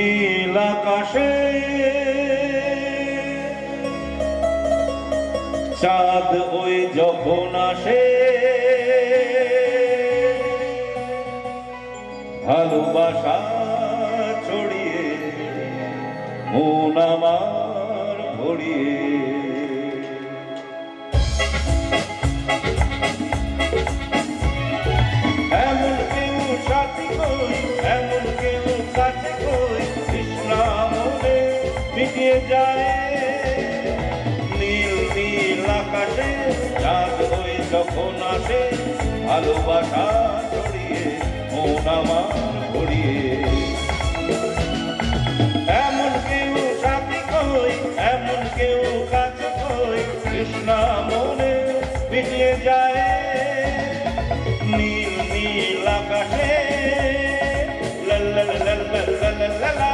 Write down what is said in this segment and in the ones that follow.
নীল আকাশে চাঁদ ওই যখন আসে ভালোবাসা ছড়িয়ে মন আমার ভরিয়ে এমন কেউ সাথী কই এমন কেউ কাছে কই তৃষ্ণা মনে মিটিয়ে যায় নীল নীল আকাশে চাঁদ ওই যখন আসে ভালোবাসা ছড়িয়ে মন আমার ভরিয়ে এমন কেউ সাথী কই এমন কেউ কাছে কই তৃষ্ণা মনে মিটিয়ে যায় নীল নীল আকাশে লা লা লা লা লা লা লা লা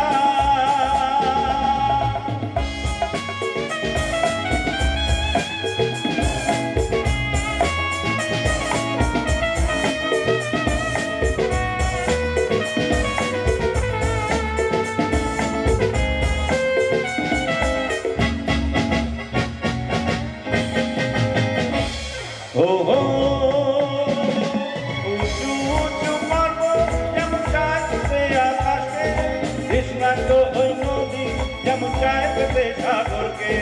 যেমন চায় পেতে সাগরকে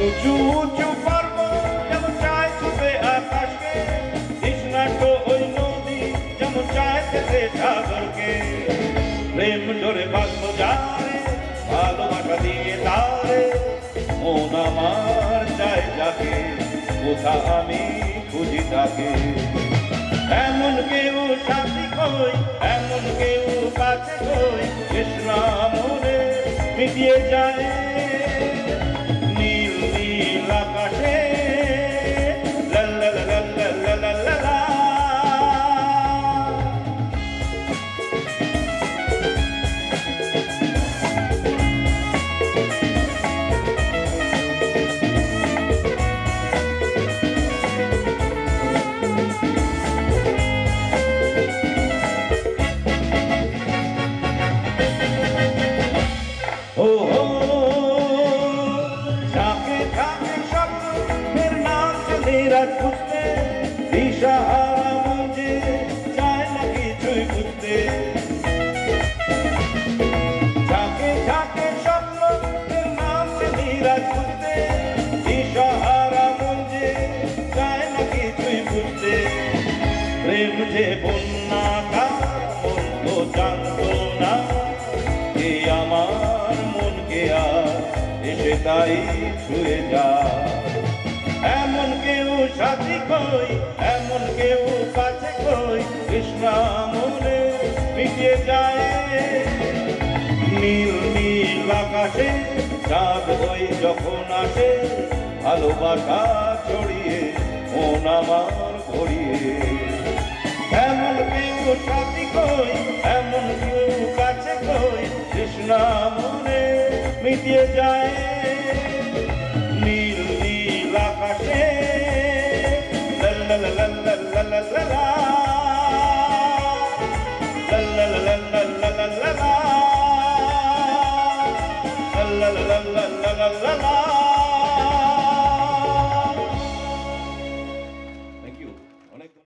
উঁচু উঁচু পর্বত যেমন চায় ছুপে আকাশকে কৃষ্ণাটো ওই নদী যেমন চায় পেতে সাগরকে প্রেম জোরে বাঁধবো যারে ভালোবাসা দিয়ে তারে মন আমার চায় যাকে কোথা আমি খুঁজি তাকে এমন কেউ সাথী কই এমন কেউ কাছে কই কৃষ্ণা মনে মিটিয়ে যায় নীল নীল আকাশে লা লা লা লা লা লা লা লা বুঝতে দিশাহারা বুঝে চায় না কিছুই বুঝতে ঝাঁকে ঝাঁকে স্বপ্ন নাম নিরাজ বুঝতে দিশাহারা বুঝে চায় না কিছুই বুঝতে প্রেম যে বন্যা মন তো জানতো না যে আমার মনকে আর এসে তাই ছুঁয়ে যায় এমন কেউ সাথী কই এমন কেউ কাছে কই কৃষ্ণা মনে মিটিয়ে যায় নীল নীল আকাশে চাঁদ ওই যখন আসে ভালোবাসা ছড়িয়ে মন আমার ভরিয়ে এমন কেউ সাথী কই এমন কেউ কাছে কই কৃষ্ণা মনে মিটিয়ে যায়